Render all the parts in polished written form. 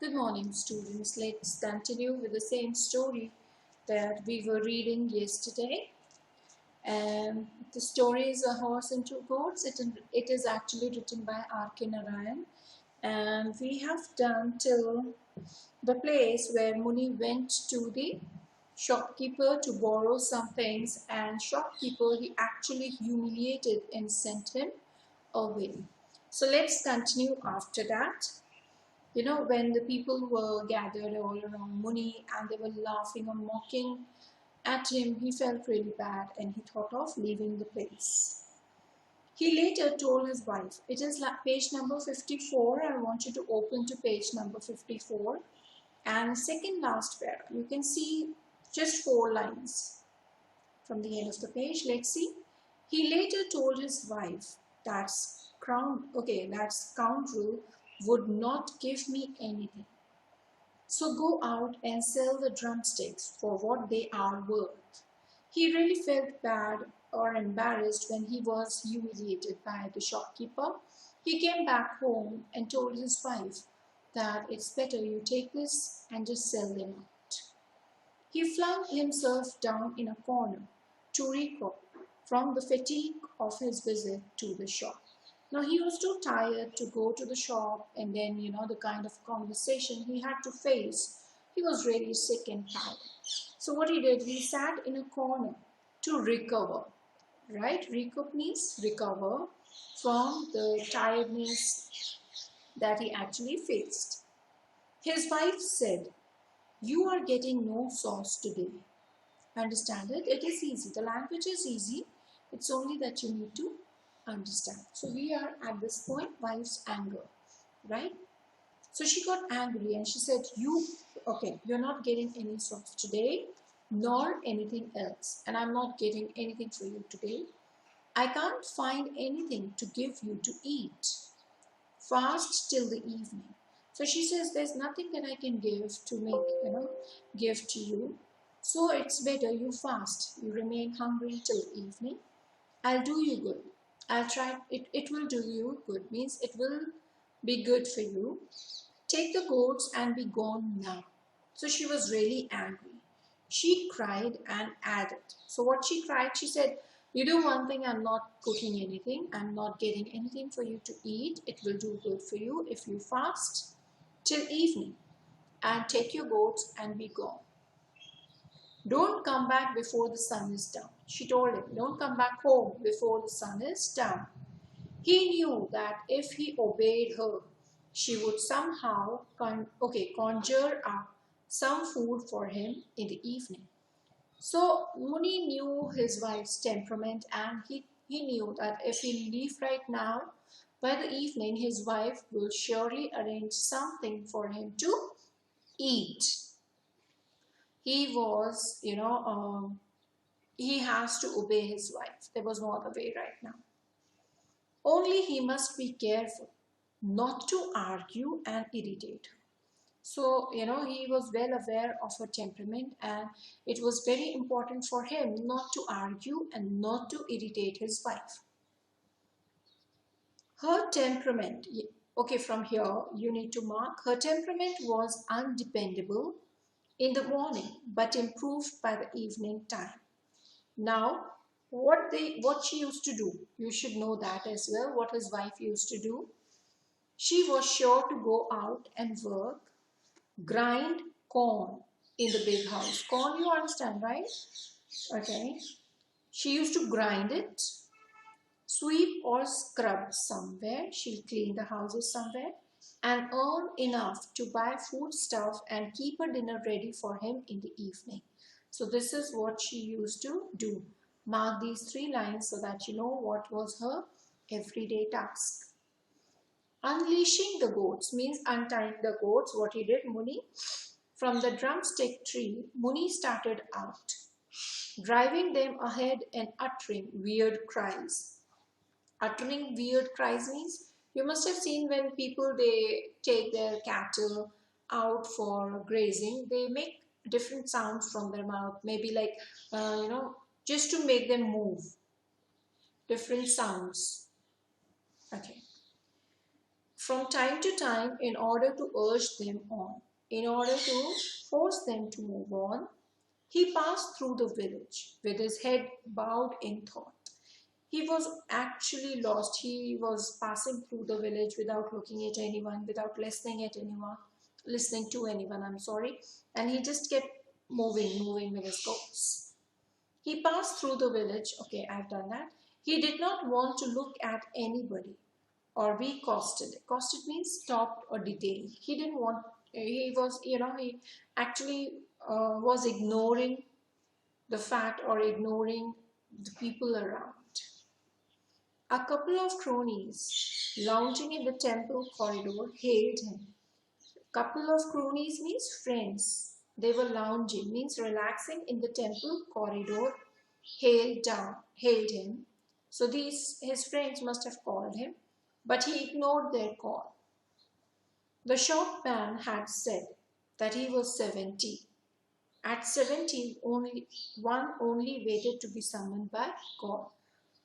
Good morning, students. Let's continue with the same story that we were reading yesterday. And the story is A Horse and Two Goats. It is actually written by R.K. Narayan. And we have done till the place where Muni went to the shopkeeper to borrow some things, and shopkeeper he actually humiliated and sent him away. So let's continue after that. When the people were gathered all around Muni and they were laughing or mocking at him, he felt really bad and he thought of leaving the place. He later told his wife, it is like page number 54. I want you to open to page number 54 and second last paragraph. You can see just 4 lines from the end of the page. Let's see. He later told his wife that that scoundrel would not give me anything. So go out and sell the drumsticks for what they are worth. He really felt bad or embarrassed when he was humiliated by the shopkeeper. He came back home and told his wife that it's better you take this and just sell them out. He flung himself down in a corner to recover from the fatigue of his visit to the shop. Now he was too tired to go to the shop, and then the kind of conversation he had to face. He was really sick and tired. So what he did, he sat in a corner to recover. Right? Recoup means recover from the tiredness that he actually faced. His wife said, "You are getting no sauce today." Understand it? It is easy. The language is easy. It's only that you need to understand. So we are at this point, wife's anger, right? So she got angry and she said, you're not getting any sauce today, nor anything else. And I'm not getting anything for you today. I can't find anything to give you to eat. Fast till the evening. So she says, there's nothing that I can give to you. So it's better you fast. You remain hungry till evening. I'll do you good. I'll try. It will do you good. Means it will be good for you. Take the goats and be gone now. So she was really angry. She cried and added. So what she cried, she said, you do one thing, I'm not cooking anything. I'm not getting anything for you to eat. It will do good for you if you fast till evening and take your goats and be gone. Don't come back before the sun is down. She told him, don't come back home before the sun is down. He knew that if he obeyed her, she would somehow conjure up some food for him in the evening. So Muni knew his wife's temperament, and he knew that if he leave right now, by the evening his wife will surely arrange something for him to eat. He was, he has to obey his wife. There was no other way right now. Only he must be careful not to argue and irritate her. So, he was well aware of her temperament, and it was very important for him not to argue and not to irritate his wife. Her temperament, okay, from here you need to mark, her temperament was undependable in the morning but improved by the evening time. Now, what she used to do, you should know that as well, what his wife used to do. She was sure to go out and work, grind corn in the big house. Corn, you understand, right? Okay. She used to grind it, sweep or scrub somewhere. She'll clean the houses somewhere and earn enough to buy food stuff and keep her dinner ready for him in the evening. So this is what she used to do. Mark these 3 lines so that you know what was her everyday task. Unleashing the goats means untying the goats. What he did, Muni, from the drumstick tree, Muni started out, driving them ahead and uttering weird cries. Uttering weird cries means, you must have seen when people, they take their cattle out for grazing, they make different sounds from their mouth, maybe like, just to make them move. Different sounds. Okay. from time to time in order to urge them on, in order to force them to move on. He passed through the village with his head bowed in thought. He was actually lost. He was passing through the village without looking at anyone, without listening to anyone, I'm sorry. And he just kept moving with his goats. He passed through the village. Okay, I've done that. He did not want to look at anybody or be accosted. Accosted means stopped or detained. He didn't want, he was, he actually was ignoring the fact or ignoring the people around. A couple of cronies lounging in the temple corridor hailed him. Couple of cronies means friends. They were lounging, means relaxing in the temple corridor, hailed him. So his friends must have called him, but he ignored their call. The short man had said that he was 70. At 70, one only waited to be summoned by God.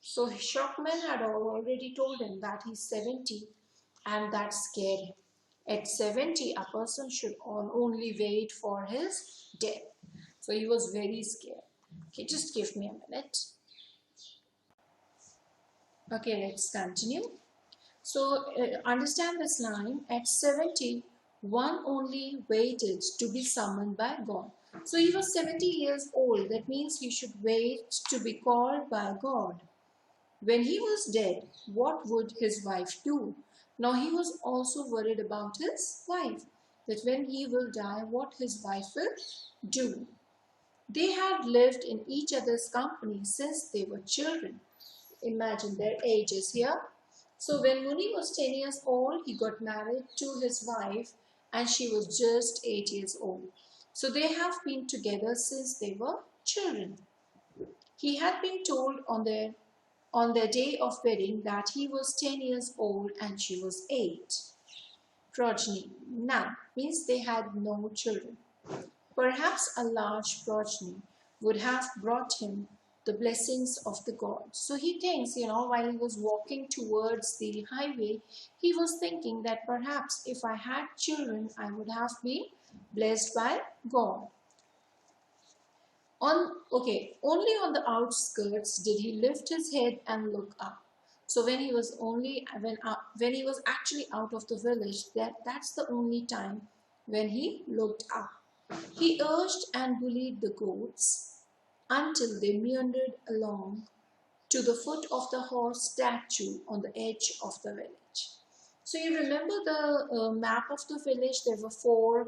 So Shockman had already told him that he's 70, and that scared him. At 70, a person should only wait for his death. So he was very scared. Okay, just give me a minute. Okay, let's continue. So understand this line. At 70, one only waited to be summoned by God. So he was 70 years old. That means he should wait to be called by God. When he was dead, what would his wife do? Now he was also worried about his wife, that when he will die, what his wife will do. They had lived in each other's company since they were children. Imagine their ages here. So when Muni was 10 years old, he got married to his wife and she was just 8 years old. So they have been together since they were children. He had been told on their day of wedding that he was 10 years old and she was 8. Progeny, none, means they had no children. Perhaps a large progeny would have brought him the blessings of the gods. So he thinks, while he was walking towards the highway, he was thinking that perhaps if I had children, I would have been blessed by God. Only on the outskirts did he lift his head and look up. So when he was actually out of the village, that's the only time when he looked up. He urged and bullied the goats until they meandered along to the foot of the horse statue on the edge of the village. So you remember the map of the village? There were 4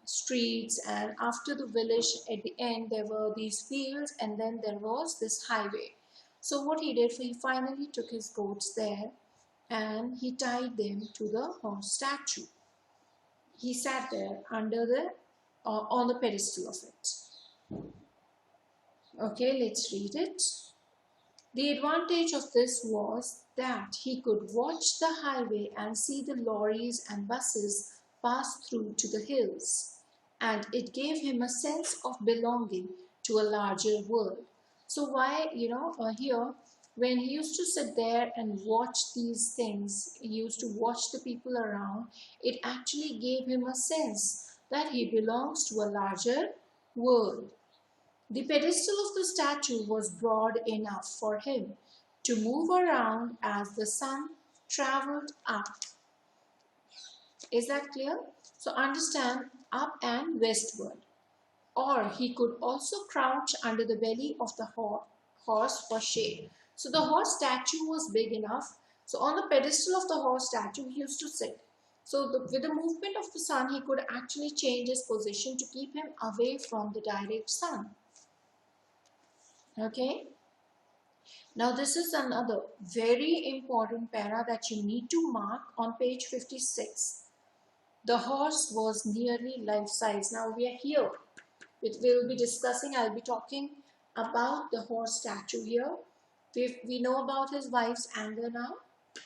streets, and after the village at the end there were these fields, and then there was this highway. So what he did, he finally took his goats there and he tied them to the horse statue. He sat there under on the pedestal of it. Okay, let's read it. The advantage of this was that he could watch the highway and see the lorries and buses pass through to the hills, and it gave him a sense of belonging to a larger world. So why, here, when he used to sit there and watch these things, he used to watch the people around, it actually gave him a sense that he belongs to a larger world. The pedestal of the statue was broad enough for him to move around as the sun traveled up. Is that clear? So understand, up and westward. Or he could also crouch under the belly of the horse for shade. So the horse statue was big enough. So on the pedestal of the horse statue, he used to sit. So with the movement of the sun, he could actually change his position to keep him away from the direct sun. Okay. Now this is another very important para that you need to mark on page 56. The horse was nearly life-size. Now we are here. We'll be discussing, I'll be talking about the horse statue here. We know about his wife's anger now,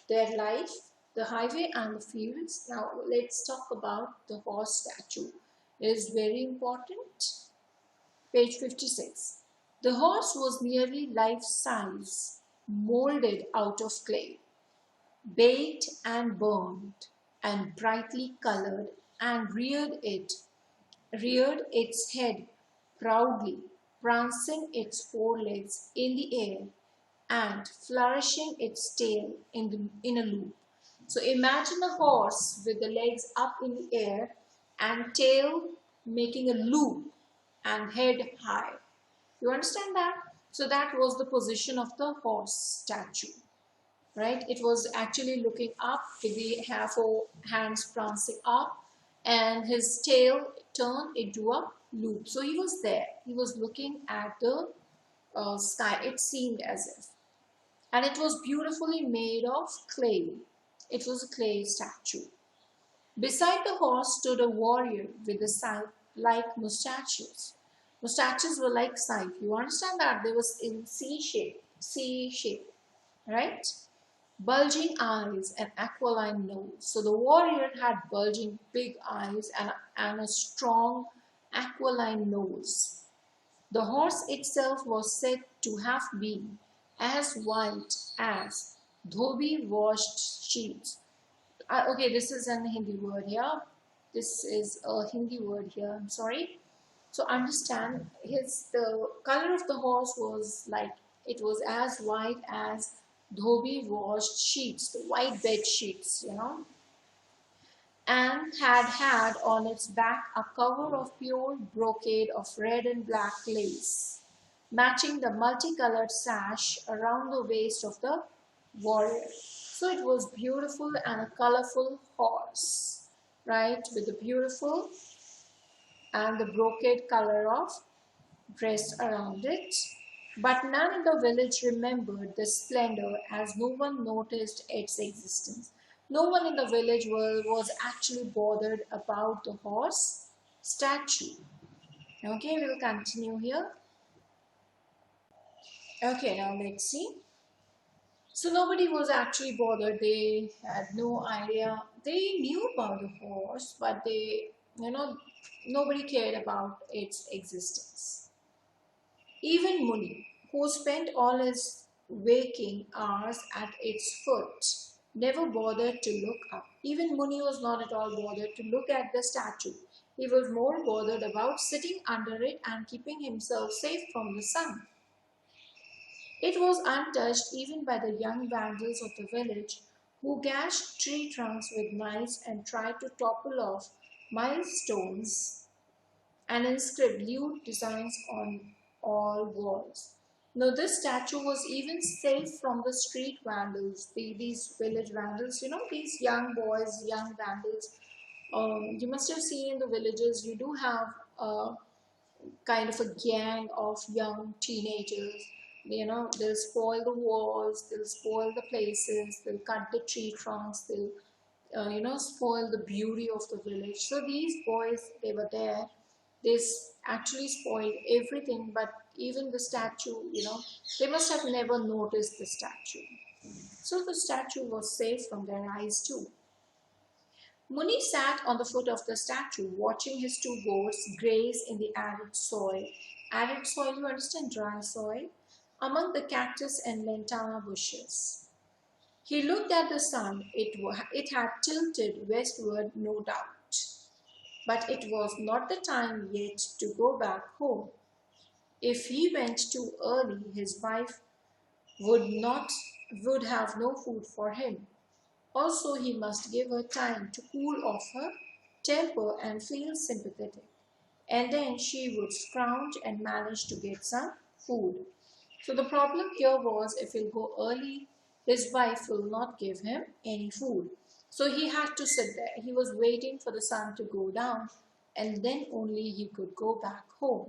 their life, the highway and the fields. Now let's talk about the horse statue. It is very important. Page 56. The horse was nearly life-size, molded out of clay. baked and burned, and brightly colored, and reared its head proudly, prancing its forelegs in the air and flourishing its tail in a loop. So imagine a horse with the legs up in the air and tail making a loop and head high. You understand that? So that was the position of the horse statue, right? It was actually looking up with the four hands prancing up and his tail turned into a loop. So he was there. He was looking at the sky. It seemed as if. And it was beautifully made of clay. It was a clay statue. Beside the horse stood a warrior with a scythe-like mustaches. Mustaches were like scythe. You understand that? They was in C shape, right? Bulging eyes and aquiline nose. So the warrior had bulging big eyes and a strong aquiline nose. The horse itself was said to have been as white as dhobi washed sheets. Okay, this is an Hindi word here. This is a Hindi word here. I'm sorry. So understand, the color of the horse was like it was as white as dhobi washed sheets, the white bed sheets, and had on its back a cover of pure brocade of red and black lace, matching the multicolored sash around the waist of the warrior. So it was beautiful and a colorful horse, right, with the beautiful and the brocade color of dress around it. But none in the village remembered the splendor as no one noticed its existence. No one in the village was actually bothered about the horse statue. Okay, we'll continue here. Okay, now let's see. So nobody was actually bothered. They had no idea. They knew about the horse, but nobody cared about its existence. Even Muni, who spent all his waking hours at its foot, never bothered to look up. Even Muni was not at all bothered to look at the statue. He was more bothered about sitting under it and keeping himself safe from the sun. It was untouched even by the young vandals of the village, who gashed tree trunks with knives and tried to topple off milestones and inscribed lewd designs on all walls. Now, this statue was even safe from the street vandals, these village vandals, these young boys, young vandals. You must have seen in the villages, you do have kind of a gang of young teenagers. They'll spoil the walls, they'll spoil the places, they'll cut the tree trunks, they'll spoil the beauty of the village. So these boys, they were there. They actually spoiled everything, but even the statue, they must have never noticed the statue. So the statue was safe from their eyes too. Muni sat on the foot of the statue, watching his two goats graze in the arid soil. Arid soil, you understand, dry soil, among the cactus and lantana bushes. He looked at the sun. It had tilted westward, no doubt. But it was not the time yet to go back home. If he went too early, his wife would have no food for him. Also, he must give her time to cool off her temper and feel sympathetic. And then she would scrounge and manage to get some food. So the problem here was, if he'll go early, his wife will not give him any food. So he had to sit there. He was waiting for the sun to go down, and then only he could go back home.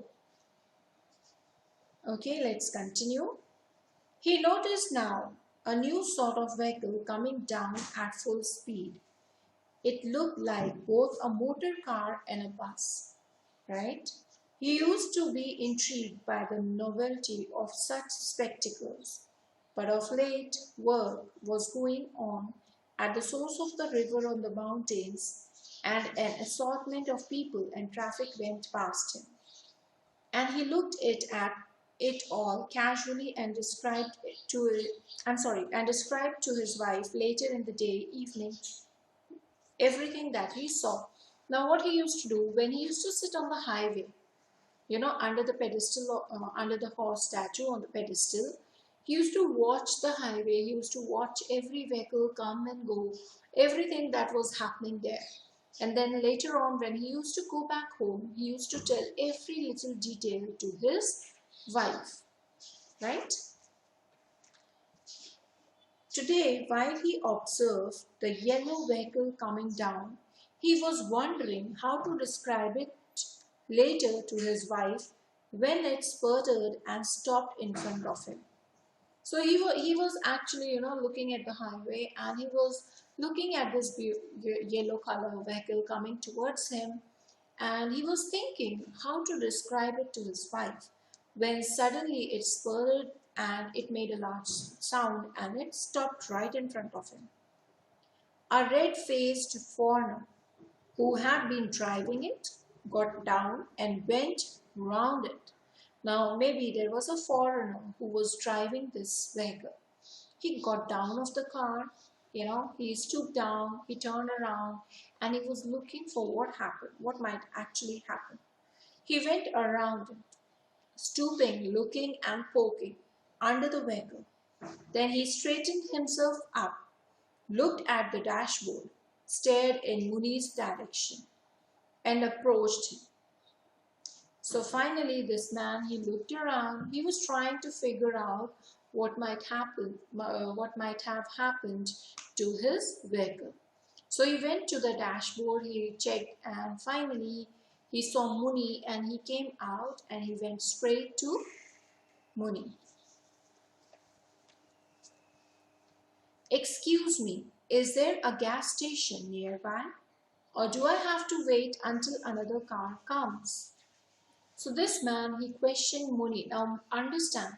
Okay, let's continue. He noticed now a new sort of vehicle coming down at full speed. It looked like both a motor car and a bus, right? He used to be intrigued by the novelty of such spectacles, but of late work was going on at the source of the river on the mountains, and an assortment of people and traffic went past him. And he looked it at it all casually and described to his wife later in the evening everything that he saw. Now, what he used to do when he used to sit on the highway, under the pedestal, under the horse statue on the pedestal, he used to watch the highway. He used to watch every vehicle come and go, everything that was happening there. And then later on, when he used to go back home, he used to tell every little detail to his wife, right? Today, while he observed the yellow vehicle coming down, he was wondering how to describe it later to his wife when it spurted and stopped in front of him. So he was actually, looking at the highway, and he was looking at this yellow color vehicle coming towards him, and he was thinking how to describe it to his wife when suddenly it spurted and it made a large sound and it stopped right in front of him. A red-faced foreigner who had been driving it got down and went round it. Now, maybe there was a foreigner who was driving this vehicle. He got down of the car, he stooped down, he turned around, and he was looking for what happened, what might actually happen. He went around it, stooping, looking and poking under the vehicle. Then he straightened himself up, looked at the dashboard, stared in Muni's direction, and approached him. So finally, this man, he looked around. He was trying to figure out what might have happened to his vehicle. So he went to the dashboard, he checked, and finally he saw Muni, and he came out and he went straight to Muni. "Excuse me, is there a gas station nearby? Or do I have to wait until another car comes?" So this man, he questioned Muni. Now understand,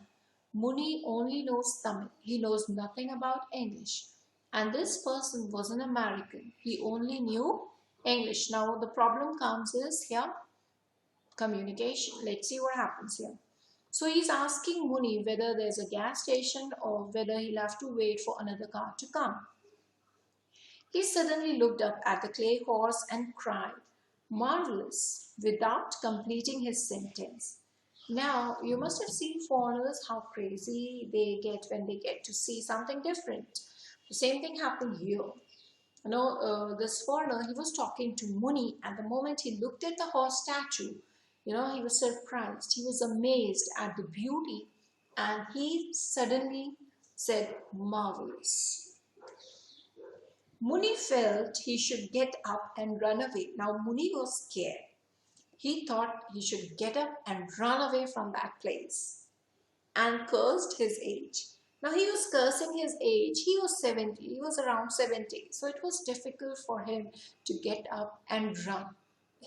Muni only knows Tamil. He knows nothing about English. And this person was an American. He only knew English. Now the problem comes is here, communication. Let's see what happens here. So he's asking Muni whether there's a gas station or whether he'll have to wait for another car to come. He suddenly looked up at the clay horse and cried, "Marvelous," without completing his sentence. Now, you must have seen foreigners, how crazy they get when they get to see something different. The same thing happened here. This foreigner, he was talking to Muni, and the moment he looked at the horse statue, he was surprised. He was amazed at the beauty, and he suddenly said, "Marvelous." Muni felt he should get up and run away. Now Muni was scared. He thought he should get up and run away from that place, and cursed his age. Now he was cursing his age. He was 70. He was around 70. So it was difficult for him to get up and run.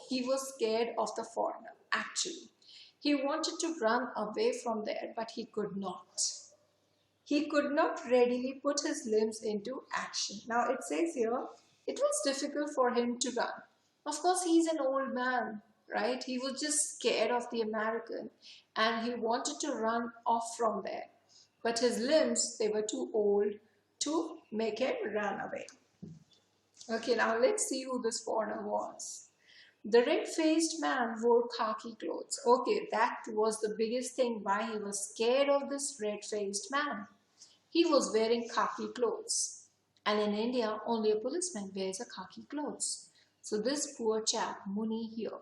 He was scared of the foreigner, actually. He wanted to run away from there, but he could not. He could not readily put his limbs into action. Now it says here, it was difficult for him to run. Of course, he's an old man, right? He was just scared of the American, and he wanted to run off from there. But his limbs, they were too old to make him run away. Okay, now let's see who this foreigner was. The red-faced man wore khaki clothes. Okay, that was the biggest thing why he was scared of this red-faced man. He was wearing khaki clothes. And in India, only a policeman wears a khaki clothes. So this poor chap, Muni here,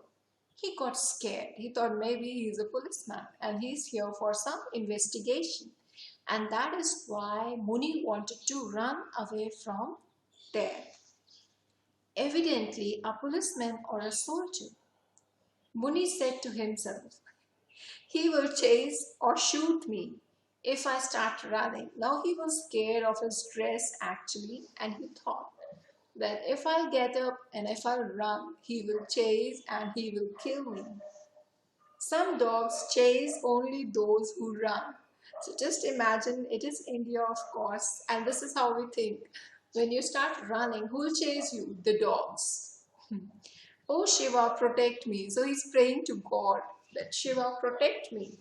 he got scared. He thought maybe he's a policeman and he's here for some investigation. And that is why Muni wanted to run away from there. Evidently a policeman or a soldier. Muni said to himself, "He will chase or shoot me if I start running." Now he was scared of his dress actually, and he thought that if I get up and if I run, he will chase and he will kill me. Some dogs chase only those who run. So just imagine, it is India, of course, and this is how we think. When you start running, who will chase you? The dogs. "Oh Shiva, protect me." So he's praying to God that Shiva protect me.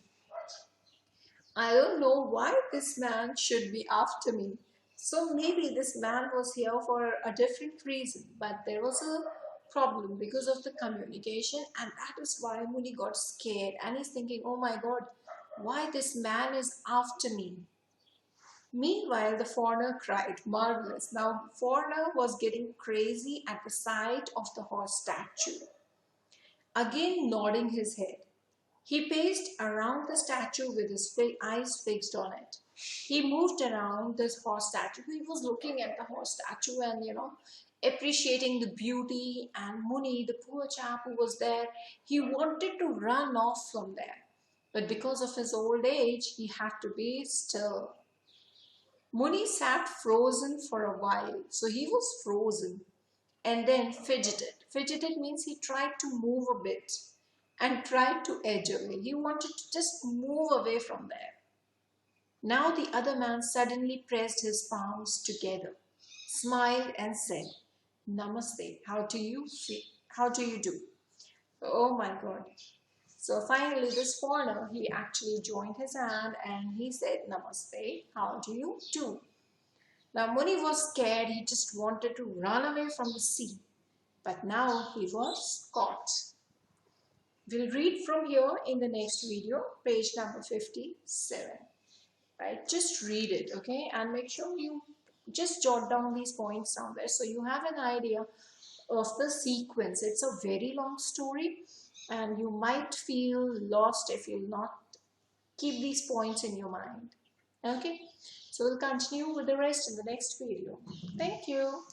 I don't know why this man should be after me. So maybe this man was here for a different reason, but there was a problem because of the communication, and that is why Muni got scared and he's thinking, oh my god, why this man is after me. Meanwhile, the foreigner cried, marvelous. Now, foreigner was getting crazy at the sight of the horse statue, again nodding his head. He paced around the statue with his eyes fixed on it. He moved around this horse statue. He was looking at the horse statue and, appreciating the beauty. And Muni, the poor chap who was there, he wanted to run off from there. But because of his old age, he had to be still. Muni sat frozen for a while. So he was frozen and then fidgeted. Fidgeted means he tried to move a bit and tried to edge away. He wanted to just move away from there. Now the other man suddenly pressed his palms together, smiled and said, Namaste, how do you feel? How do you do? Oh my God. So finally this foreigner, he actually joined his hand and he said, Namaste, how do you do? Now Muni was scared, he just wanted to run away from the sea. But now he was caught. We'll read from here in the next video, page number 57. Right? Just read it, okay? And make sure you just jot down these points somewhere so you have an idea of the sequence. It's a very long story and you might feel lost if you not keep these points in your mind. Okay? So we'll continue with the rest in the next video. Thank you.